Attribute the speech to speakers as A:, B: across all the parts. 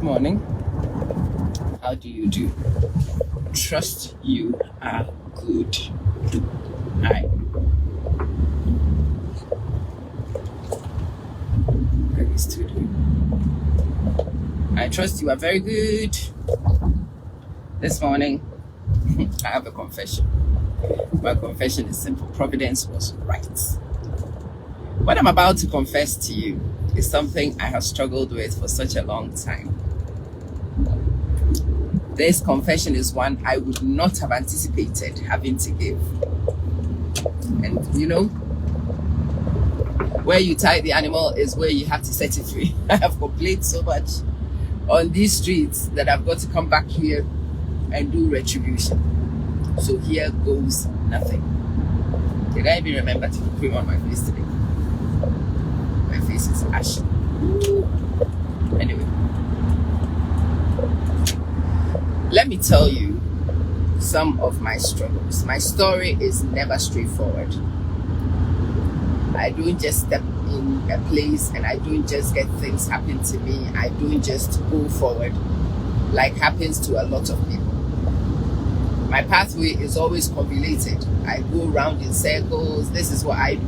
A: morning. How do you do? Trust you are good. Hi. I trust you are very good. This morning, I have a confession. My confession is simple. Providence was right. What I'm about to confess to you is something I have struggled with for such a long time. This confession is one I would not have anticipated having to give. And you know, where you tie the animal is where you have to set it free. I have complained so much on these streets that I've got to come back here and do retribution. So here goes nothing. Did I even remember to put cream on my face today? My face is ashy. Anyway, let me tell you some of my struggles. My story is never straightforward. I don't just step in a place and I don't just get things happen to me. I don't just go forward like happens to a lot of people. My pathway is always convoluted. I go round in circles. This is what I do.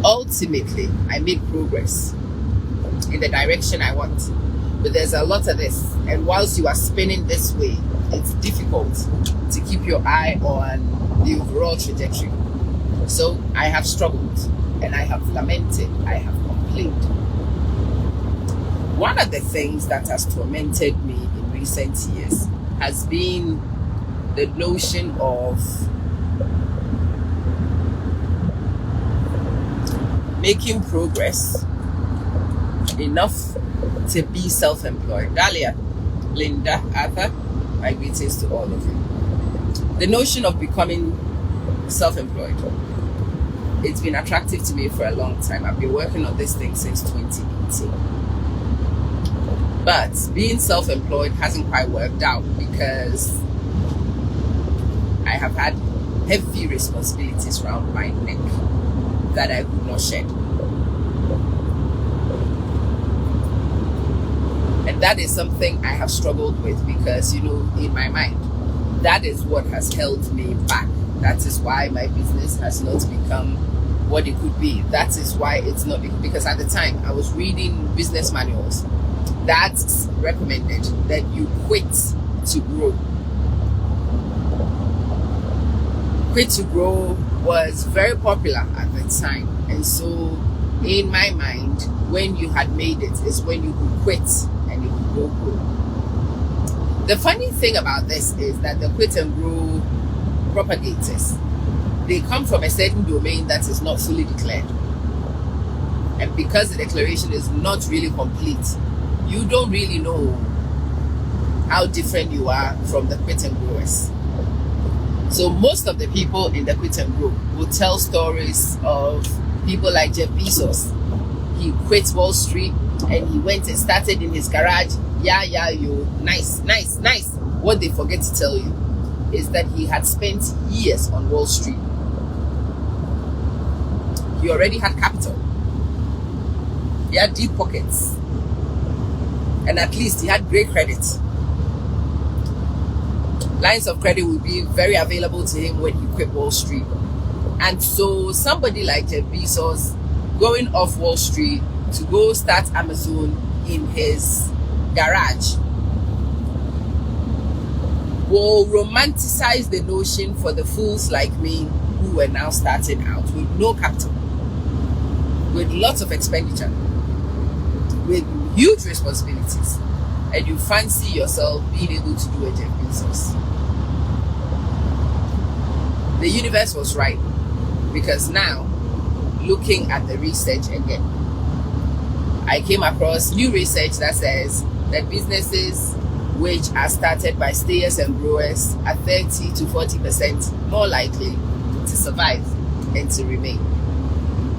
A: Ultimately, I make progress in the direction I want. But there's a lot of this. And whilst you are spinning this way, it's difficult to keep your eye on the overall trajectory. So I have struggled and I have lamented, I have complained. One of the things that has tormented me in recent years has been the notion of making progress enough to be self-employed. Dahlia, Linda, Arthur, my greetings to all of you. The notion of becoming self-employed, it's been attractive to me for a long time. I've been working on this thing since 2018. But being self-employed hasn't quite worked out because I have had heavy responsibilities around my neck that I could not shed. And that is something I have struggled with because, you know, in my mind, that is what has held me back. That is why my business has not become what it could be. That is why it's not, because at the time I was reading business manuals that recommended that you quit to grow. Quit to grow was very popular at the time. And so in my mind, when you had made it is when you could quit and you could go grow. The funny thing about this is that the quit and grow propagators, they come from a certain domain that is not fully declared. And because the declaration is not really complete, you don't really know how different you are from the quit and growers. So most of the people in the quit and grow will tell stories of people like Jeff Bezos. He quit Wall Street and he went and started in his garage. Nice. What they forget to tell you is that he had spent years on Wall Street. He already had capital. He had deep pockets. And at least he had great credit. Lines of credit would be very available to him when he quit Wall Street. And so somebody like Jeff Bezos going off Wall Street to go start Amazon in his garage will romanticize the notion for the fools like me who were now starting out with no capital, with lots of expenditure, with huge responsibilities, and you fancy yourself being able to do a Jeff Bezos. The universe was right, because now, looking at the research again, I came across new research that says that businesses which are started by stayers and growers are 30 to 40% more likely to survive and to remain.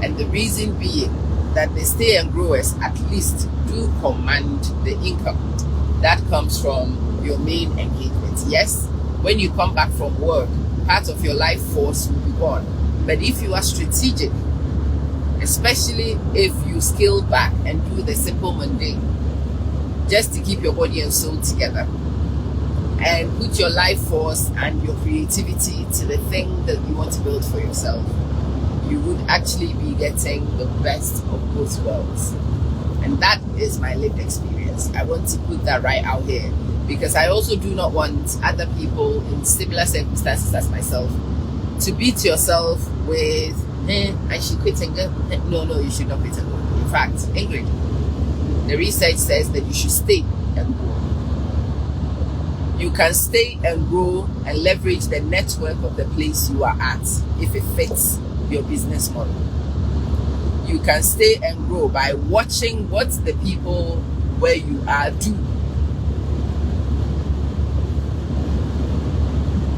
A: And the reason being that the stay and growers at least do command the income that comes from your main engagement. Yes, when you come back from work, part of your life force will be gone. But if you are strategic, especially if you scale back and do the simple mundane, just to keep your body and soul together and put your life force and your creativity to the thing that you want to build for yourself, you would actually be getting the best of both worlds. And that is my lived experience. I want to put that right out here, because I also do not want other people in similar circumstances as myself to beat yourself with, I should quit and go. No, you should not quit and go. In fact, Ingrid, the research says that you should stay and grow. You can stay and grow and leverage the network of the place you are at if it fits your business model. You can stay and grow by watching what the people where you are do.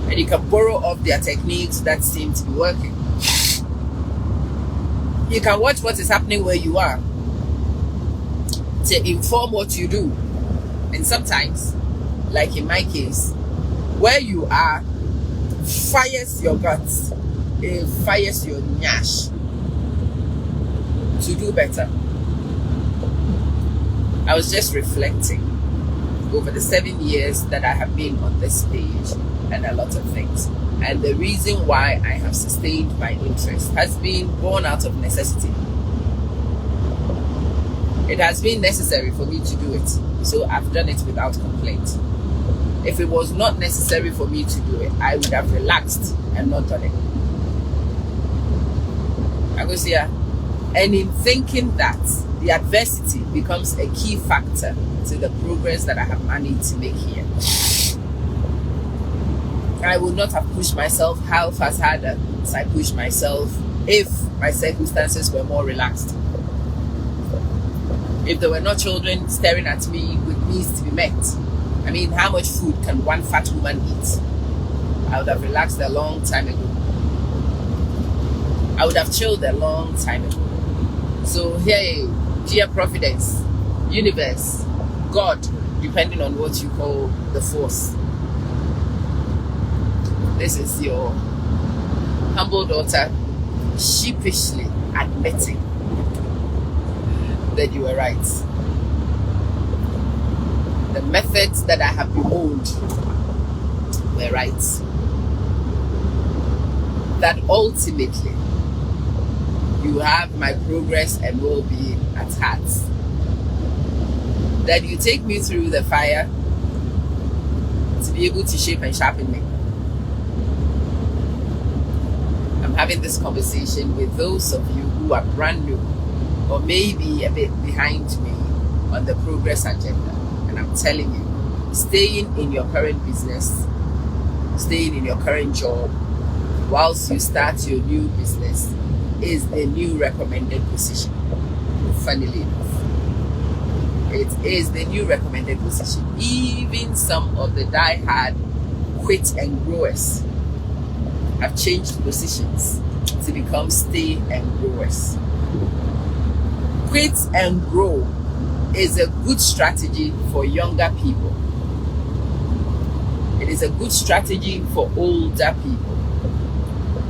A: And you can borrow off their techniques that seem to be working. You can watch what is happening where you are to inform what you do. And sometimes, like in my case, where you are fires your guts, it fires your nyash to do better. I was just reflecting over the 7 years that I have been on this page and a lot of things. And the reason why I have sustained my interest has been born out of necessity. It has been necessary for me to do it, so I've done it without complaint. If it was not necessary for me to do it, I would have relaxed and not done it. Agosia. And in thinking that, the adversity becomes a key factor to the progress that I have managed to make here. I would not have pushed myself half as harder as I pushed myself if my circumstances were more relaxed. If there were no children staring at me with needs to be met, I mean, how much food can one fat woman eat? I would have relaxed a long time ago. I would have chilled a long time ago. So here, dear Providence, universe, God, depending on what you call the force, this is your humble daughter sheepishly admitting that you were right. The methods that I have bemoaned were right. That ultimately you have my progress and well-being at heart. That you take me through the fire to be able to shape and sharpen me. I'm having this conversation with those of you who are brand new or maybe a bit behind me on the progress agenda. And I'm telling you, staying in your current business, staying in your current job whilst you start your new business is the new recommended position. Funnily enough, it is the new recommended position. Even some of the die-hard quit and growers have changed positions to become stay and growers. Quit and grow is a good strategy for younger people. It is a good strategy for older people.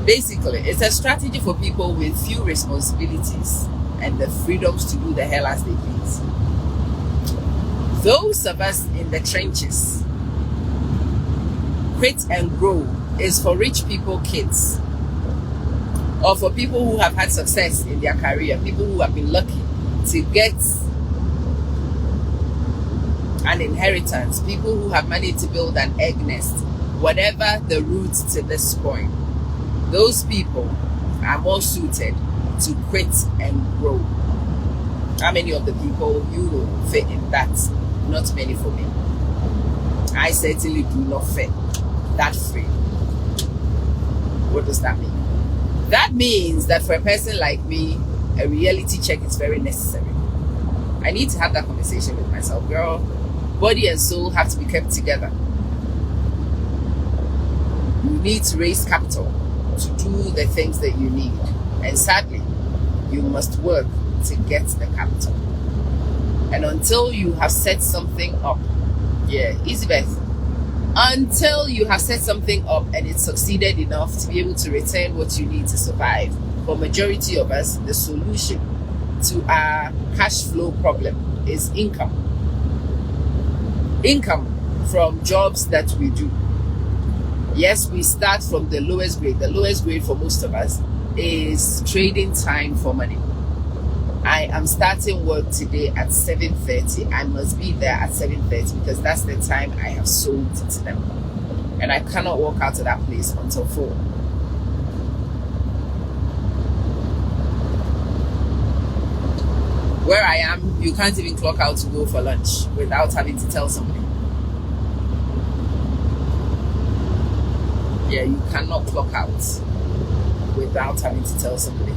A: Basically, it's a strategy for people with few responsibilities and the freedoms to do the hell as they please. Those of us in the trenches, quit and grow is for rich people kids, or for people who have had success in their career, people who have been lucky to get an inheritance, people who have managed to build an egg nest, whatever the route to this point. Those people are more suited to quit and grow. How many of the people you know fit in that? Not many for me. I certainly do not fit that frame. What does that mean? That means that for a person like me, a reality check is very necessary. I need to have that conversation with myself. Girl, body and soul have to be kept together. You need to raise capital to do the things that you need. And sadly, you must work to get the capital. And until you have set something up, Elizabeth, until you have set something up and it succeeded enough to be able to return what you need to survive, for majority of us, the solution to our cash flow problem is income. income from jobs that we do. Yes, we start from the lowest grade. The lowest grade for most of us is trading time for money. I am starting work today at 7:30. I must be there at 7:30 because that's the time I have sold to them. And I cannot walk out of that place until 4. Where I am, you can't even clock out to go for lunch without having to tell somebody. Yeah, you cannot clock out without having to tell somebody.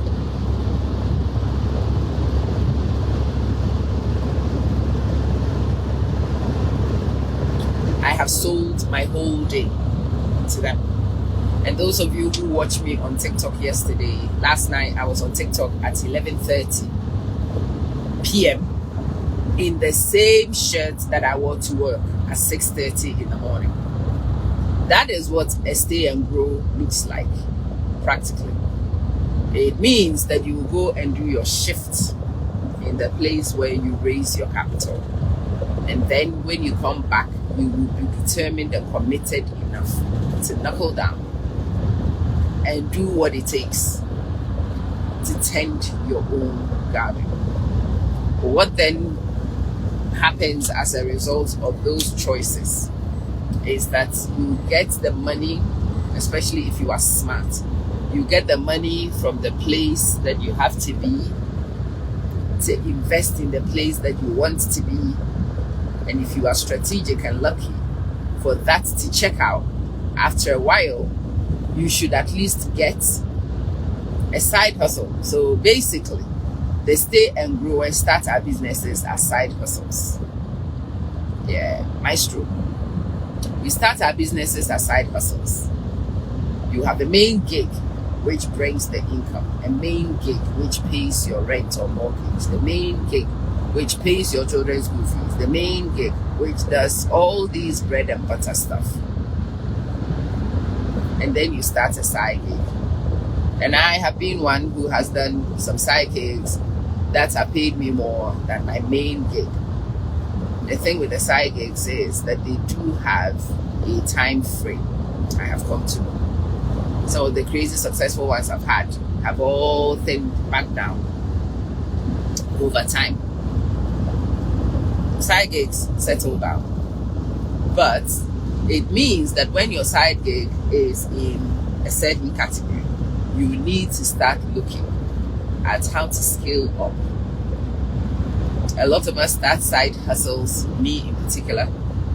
A: I have sold my whole day to them. And those of you who watched me on TikTok last night I was on TikTok at 11:30 p.m. in the same shirt that I wore to work at 6:30 in the morning. That is what a stay and grow looks like, practically. It means that you will go and do your shift in the place where you raise your capital. And then when you come back, you will be determined and committed enough to knuckle down and do what it takes to tend your own garden. What then happens as a result of those choices is that you get the money, especially if you are smart, you get the money from the place that you have to be to invest in the place that you want to be. And if you are strategic and lucky for that to check out, after a while, you should at least get a side hustle. So basically, the stay and grow and start our businesses as side hustles. Yeah, maestro. We start our businesses as side hustles. You have a main gig which brings the income, a main gig which pays your rent or mortgage, the main gig which pays your children's school fees, the main gig which does all these bread and butter stuff. And then you start a side gig. And I have been one who has done some side gigs that have paid me more than my main gig. The thing with the side gigs is that they do have a time frame. I have come to know. Some of the crazy successful ones I've had have all thinned back down over time. Side gigs settle down. But it means that when your side gig is in a certain category, you need to start looking at how to scale up. A lot of us start side hustles, me in particular,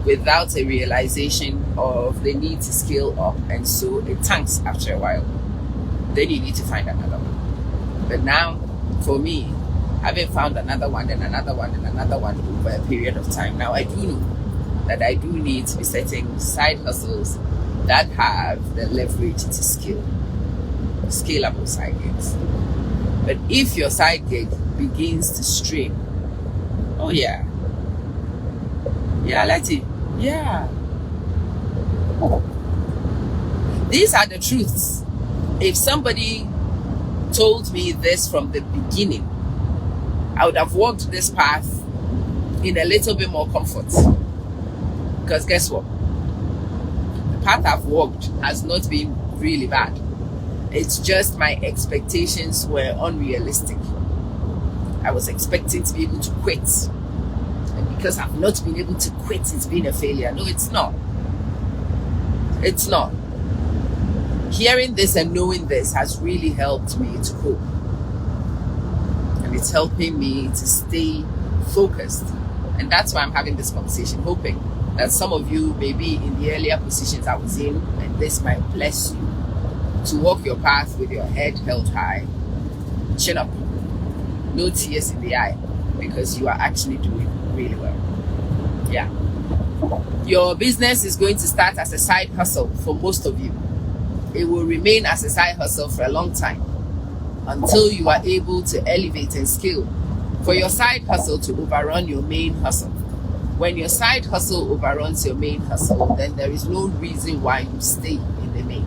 A: without a realization of the need to scale up, and so it tanks after a while. Then you need to find another one. But now, for me, having found another one and another one and another one over a period of time, now I do know that I do need to be setting side hustles that have the leverage to scale. Scalable side gigs. But if your side gig begins to strain, oh yeah, Letty, yeah. These are the truths. If somebody told me this from the beginning, I would have walked this path in a little bit more comfort. Because guess what? The path I've walked has not been really bad. It's just my expectations were unrealistic. I was expecting to be able to quit. And because I've not been able to quit, it's been a failure. No, it's not. It's not. Hearing this and knowing this has really helped me to cope. And it's helping me to stay focused. And that's why I'm having this conversation, hoping that some of you may be in the earlier positions I was in, and this might bless you to walk your path with your head held high, chin up, no tears in the eye, because you are actually doing really well. Yeah. Your business is going to start as a side hustle for most of you. It will remain as a side hustle for a long time until you are able to elevate and scale. For your side hustle to overrun your main hustle. When your side hustle overruns your main hustle, then there is no reason why you stay in the main.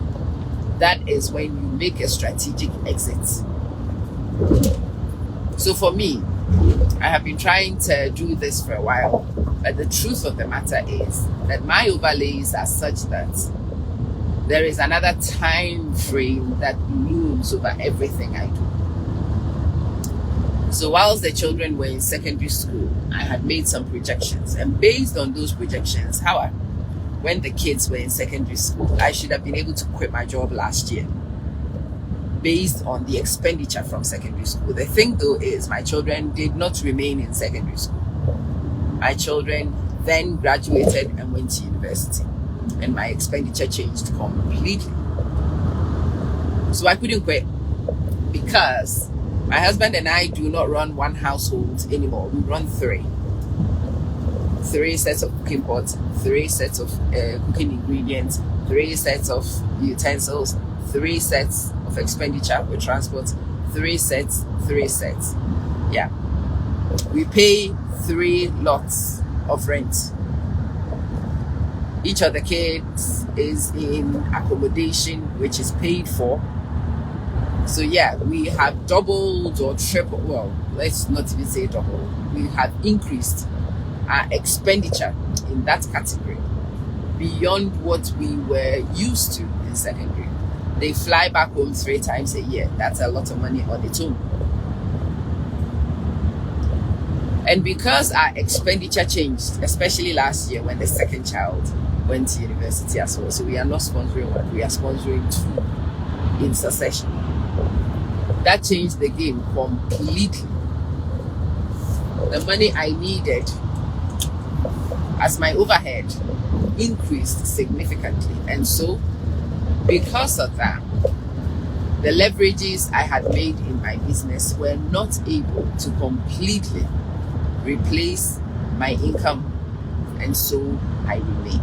A: That is when you make a strategic exit. So for me, I have been trying to do this for a while, but the truth of the matter is that my overlays are such that there is another time frame that looms over everything I do. So whilst the children were in secondary school, I had made some projections, and based on those projections, when the kids were in secondary school, I should have been able to quit my job last year based on the expenditure from secondary school. The thing though is my children did not remain in secondary school. My children then graduated and went to university, and my expenditure changed completely. So I couldn't quit because my husband and I do not run one household anymore. We run three. 3 sets of cooking pots, 3 sets of cooking ingredients, 3 sets of utensils, 3 sets of expenditure with transport, 3 sets. Yeah. We pay 3 lots of rent. Each of the kids is in accommodation, which is paid for. So yeah, we have doubled or tripled, well, let's not even say double. We have increased our expenditure in that category beyond what we were used to in secondary. They fly back home 3 times a year. That's a lot of money on its own. And because our expenditure changed, especially last year when the second child went to university as well, so we are not sponsoring one, we are sponsoring 2 in succession. That changed the game completely. The money I needed as my overhead increased significantly, and so because of that, the leverages I had made in my business were not able to completely replace my income, and so I remain.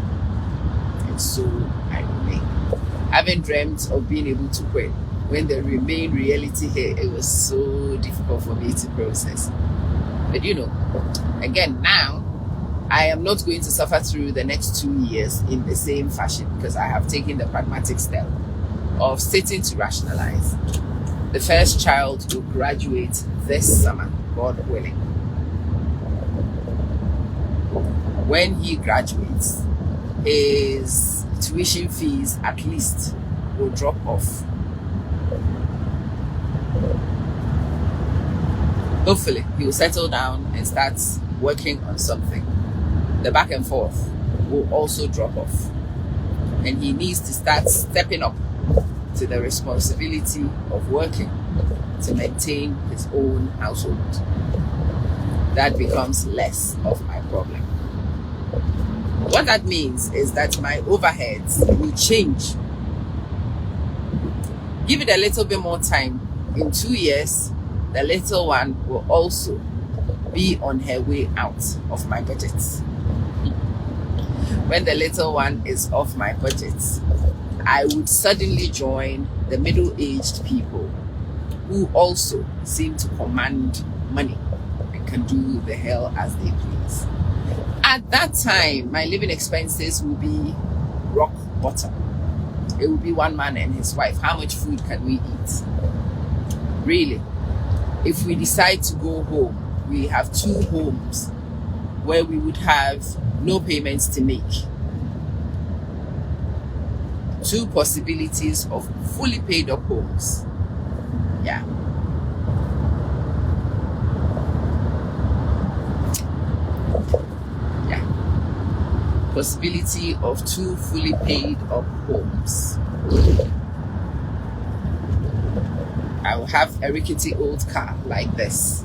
A: Having dreamt of being able to quit, when the remain reality hit, it was so difficult for me to process. But again, now I am not going to suffer through the next 2 years in the same fashion, because I have taken the pragmatic step of sitting to rationalize. The first child will graduate this summer, God willing. When he graduates, his tuition fees at least will drop off. Hopefully, he will settle down and start working on something. The back and forth will also drop off, and he needs to start stepping up to the responsibility of working to maintain his own household. That becomes less of my problem. What that means is that my overheads will change. Give it a little bit more time. In 2 years, the little one will also be on her way out of my budget. When the little one is off my budget, I would suddenly join the middle-aged people who also seem to command money and can do the hell as they please. At that time, my living expenses will be rock bottom. It will be one man and his wife. How much food can we eat? Really, if we decide to go home, we have 2 homes where we would have no payments to make. 2 possibilities of fully paid up homes. Yeah. Possibility of 2 fully paid up homes. I will have a rickety old car like this.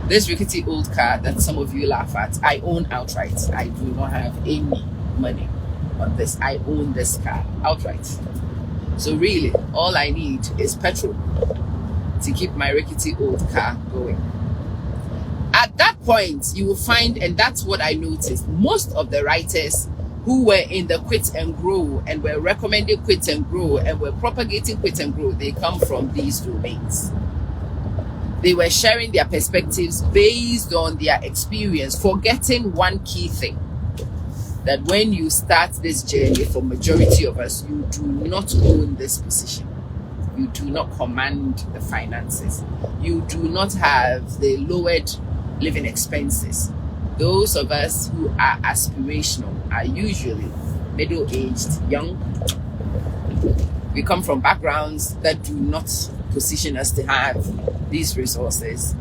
A: This rickety old car that some of you laugh at, I own outright. I do not have any money on this. I own this car outright. So really, all I need is petrol to keep my rickety old car going. At that point, you will find, and that's what I noticed, most of the writers who were in the Quit and Grow and were recommending Quit and Grow and were propagating Quit and Grow, they come from these domains. They were sharing their perspectives based on their experience, forgetting one key thing, that when you start this journey, for majority of us, you do not own this position. You do not command the finances. You do not have the lowered living expenses. Those of us who are aspirational are usually middle-aged, young. We come from backgrounds that do not position us to have these resources.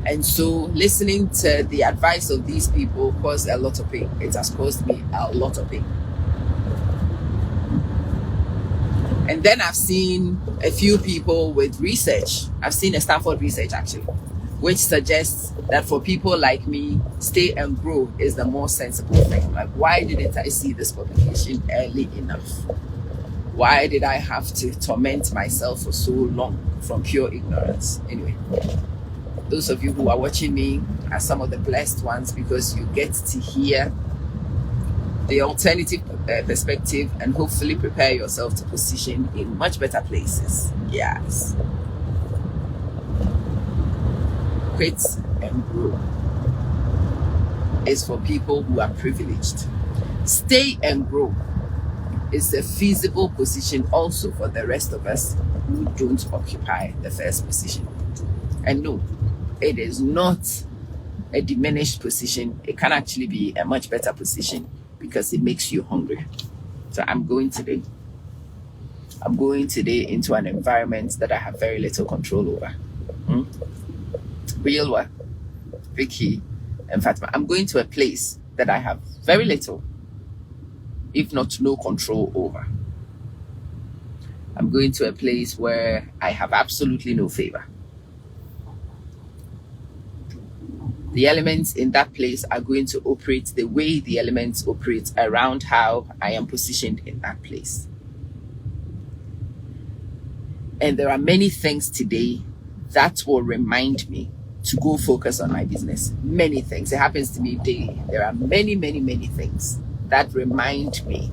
A: And so listening to the advice of these people caused a lot of pain. It has caused me a lot of pain. And then I've seen a few people with research. I've seen a Stanford research actually, which suggests that for people like me, stay and grow is the more sensible thing. Like, why didn't I see this publication early enough? Why did I have to torment myself for so long from pure ignorance? Anyway, those of you who are watching me are some of the blessed ones, because you get to hear the alternative perspective and hopefully prepare yourself to position in much better places. Yes. Quit and grow is for people who are privileged. Stay and grow is a feasible position also for the rest of us who don't occupy the first position. And no, it is not a diminished position. It can actually be a much better position because it makes you hungry. So I'm going today into an environment that I have very little control over. Real work, Vicky and Fatima. I'm going to a place that I have very little, if not no control over. I'm going to a place where I have absolutely no favor. The elements in that place are going to operate the way the elements operate around how I am positioned in that place. And there are many things today that will remind me to go focus on my business. Many things. It happens to me daily. There are many, many, many things that remind me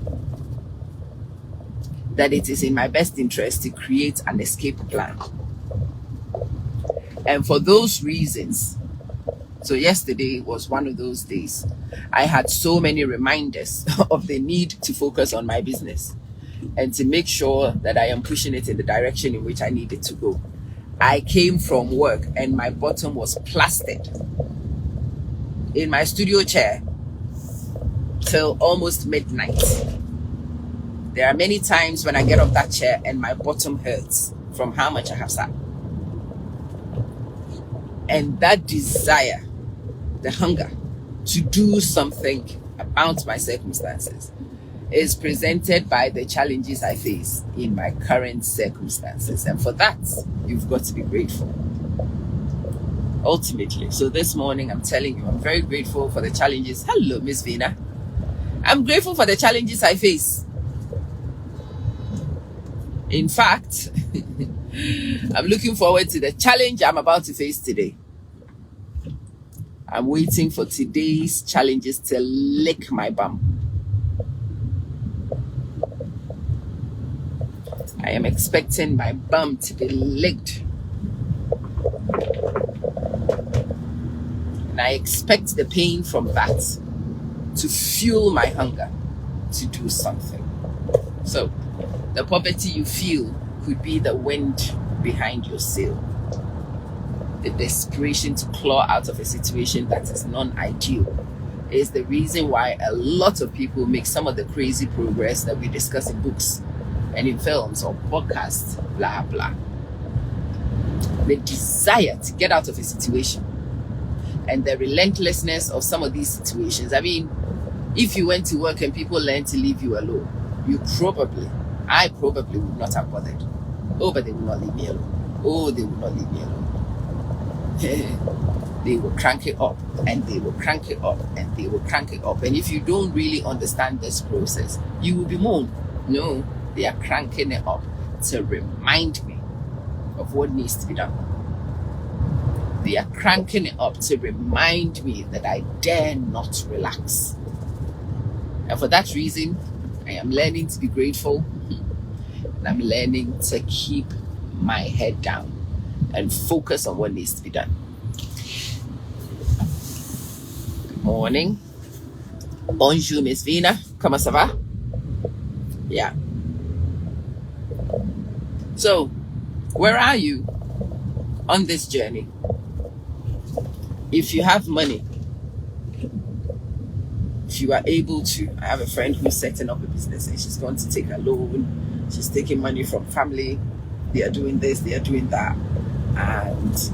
A: that it is in my best interest to create an escape plan. And for those reasons, so yesterday was one of those days. I had so many reminders of the need to focus on my business and to make sure that I am pushing it in the direction in which I need it to go. I came from work and my bottom was plastered in my studio chair till almost midnight. There are many times when I get off that chair and my bottom hurts from how much I have sat. And that desire, the hunger to do something about my circumstances, is presented by the challenges I face in my current circumstances. And for that, you've got to be grateful. Ultimately. So this morning, I'm telling you, I'm very grateful for the challenges. Hello, Miss Vina. I'm grateful for the challenges I face. In fact, I'm looking forward to the challenge I'm about to face today. I'm waiting for today's challenges to lick my bum. I am expecting my bum to be licked. And I expect the pain from that to fuel my hunger to do something. So, the poverty you feel could be the wind behind your sail. The desperation to claw out of a situation that is non-ideal is the reason why a lot of people make some of the crazy progress that we discuss in books and in films or podcasts, blah, blah. The desire to get out of a situation and the relentlessness of some of these situations. I mean, if you went to work and people learned to leave you alone, I probably would not have bothered. Oh, but they will not leave me alone. Oh, they will not leave me alone. They will crank it up and they will crank it up and they will crank it up. And if you don't really understand this process, you will be moaned. No, they are cranking it up to remind me of what needs to be done. They are cranking it up to remind me that I dare not relax. And for that reason, I am learning to be grateful. And I'm learning to keep my head down and focus on what needs to be done. Good morning. Bonjour, Miss Vina. Comment ça va? Yeah. So, Where are you on this journey? If you have money, if you are able to, I have a friend who's setting up a business and she's going to take a loan. She's taking money from family. They are doing this, they are doing that. And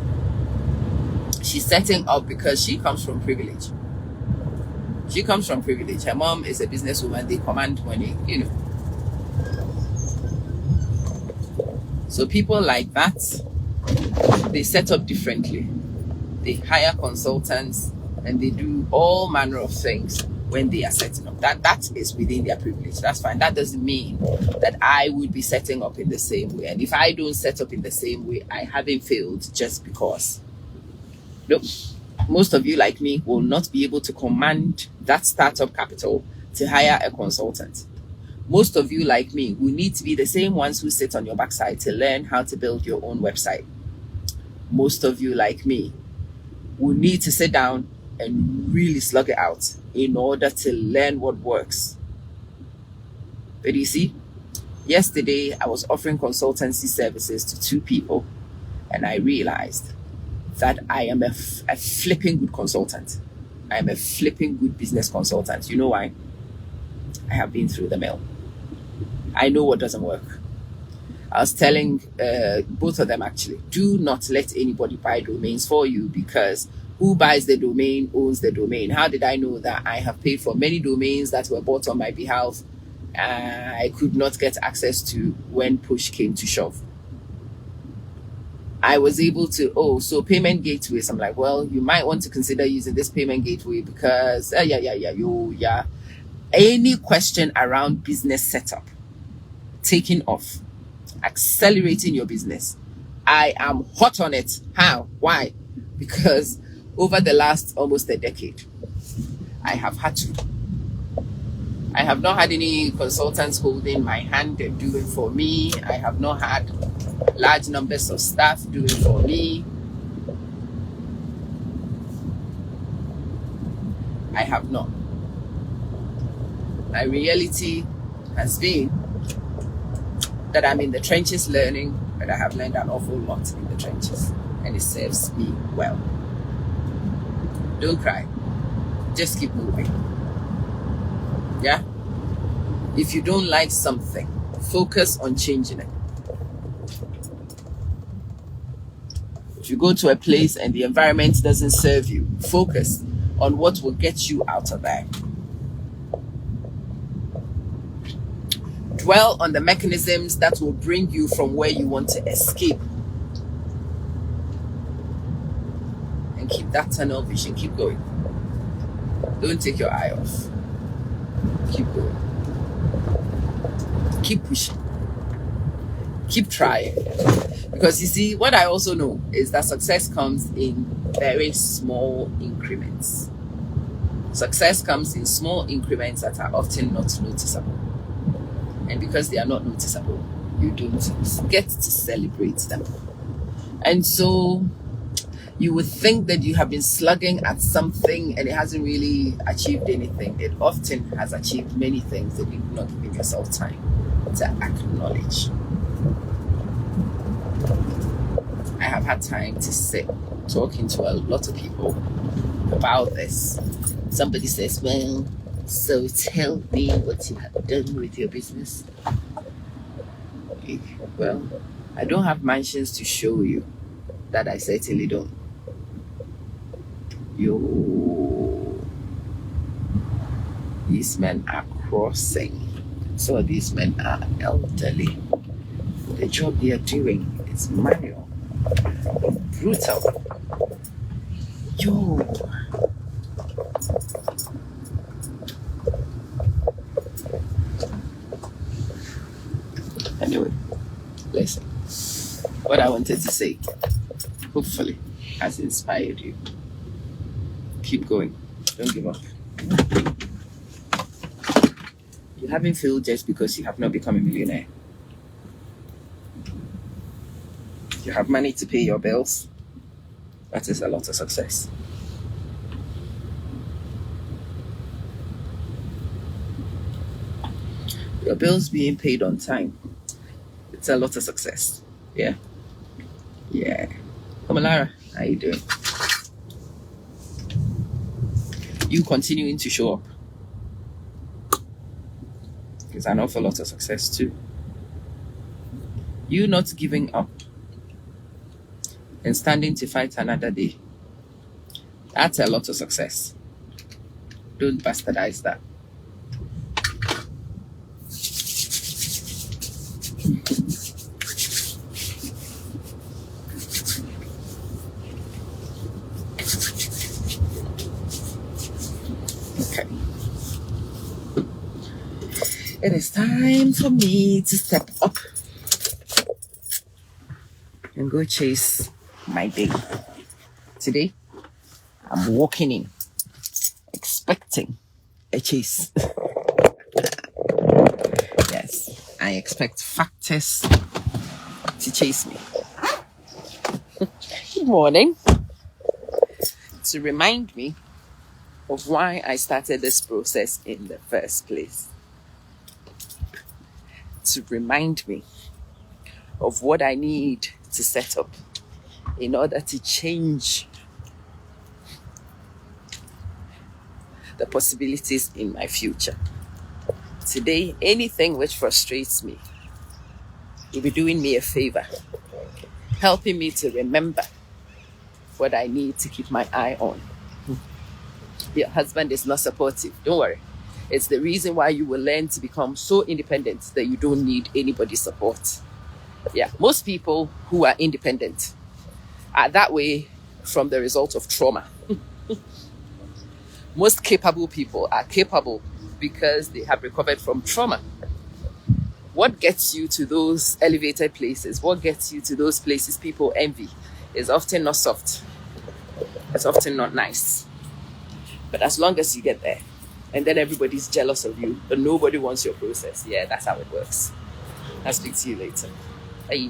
A: she's setting up because she comes from privilege. She comes from privilege. Her mom is a businesswoman. They command money, So people like that, they set up differently. They hire consultants and they do all manner of things when they are setting up. That is within their privilege. That's fine. That doesn't mean that I would be setting up in the same way. And if I don't set up in the same way, I haven't failed just because. Nope. Most of you, like me, will not be able to command that startup capital to hire a consultant. Most of you, like me, will need to be the same ones who sit on your backside to learn how to build your own website. Most of you, like me, will need to sit down and really slug it out in order to learn what works. But you see, yesterday I was offering consultancy services to 2 people and I realized that I am a flipping good consultant. I am a flipping good business consultant. You know why? I have been through the mill. I know what doesn't work. I was telling both of them actually, do not let anybody buy domains for you, because who buys the domain owns the domain. How did I know that? I have paid for many domains that were bought on my behalf. I could not get access to when push came to shove. I was able to, so payment gateways. I'm like, well, you might want to consider using this payment gateway because, any question around business setup, taking off, accelerating your business, I am hot on it. How? Why? Because over the last almost a decade, I have had to. I have not had any consultants holding my hand and doing for me. I have not had large numbers of staff doing for me. I have not. My reality has been that I'm in the trenches learning, but I have learned an awful lot in the trenches, and it serves me well. Don't cry. Just keep moving. Yeah? If you don't like something, focus on changing it. If you go to a place and the environment doesn't serve you, focus on what will get you out of there. Dwell on the mechanisms that will bring you from where you want to escape. And keep that tunnel vision. Keep going. Don't take your eye off. Keep going. Keep pushing. Keep trying. Because you see, what I also know is that success comes in very small increments. Success comes in small increments that are often not noticeable. And because they are not noticeable, you don't get to celebrate them. And so you would think that you have been slugging at something and it hasn't really achieved anything. It often has achieved many things that you've not given yourself time to acknowledge. I have had time to sit talking to a lot of people about this. Somebody says, well, so tell me what you have done with your business. Well, I don't have mansions to show you. That I certainly don't. These men are crossing. So these men are elderly. The job they are doing is manual, brutal. Anyway, listen. What I wanted to say, hopefully, has inspired you. Keep going. Don't give up. You haven't failed just because you have not become a millionaire. You have money to pay your bills. That is a lot of success. Your bills being paid on time, it's a lot of success. Yeah. Omolara, how you doing? You continuing to show up is an awful lot of success too. You not giving up and standing to fight another day. That's a lot of success. Don't bastardize that. Okay. It is time for me to step up and go chase my day. Today, I'm walking in, expecting a chase. Yes, I expect factors to chase me. Good morning. To remind me of why I started this process in the first place. To remind me of what I need to set up in order to change the possibilities in my future. Today, anything which frustrates me will be doing me a favor, helping me to remember what I need to keep my eye on. Your husband is not supportive. Don't worry. It's the reason why you will learn to become so independent that you don't need anybody's support. Yeah, most people who are independent are that way from the result of trauma. Most capable people are capable because they have recovered from trauma. What gets you to those elevated places, what gets you to those places people envy, is often not soft. It's often not nice. But as long as you get there, and then everybody's jealous of you, but nobody wants your process. Yeah, that's how it works. I'll speak to you later. Bye.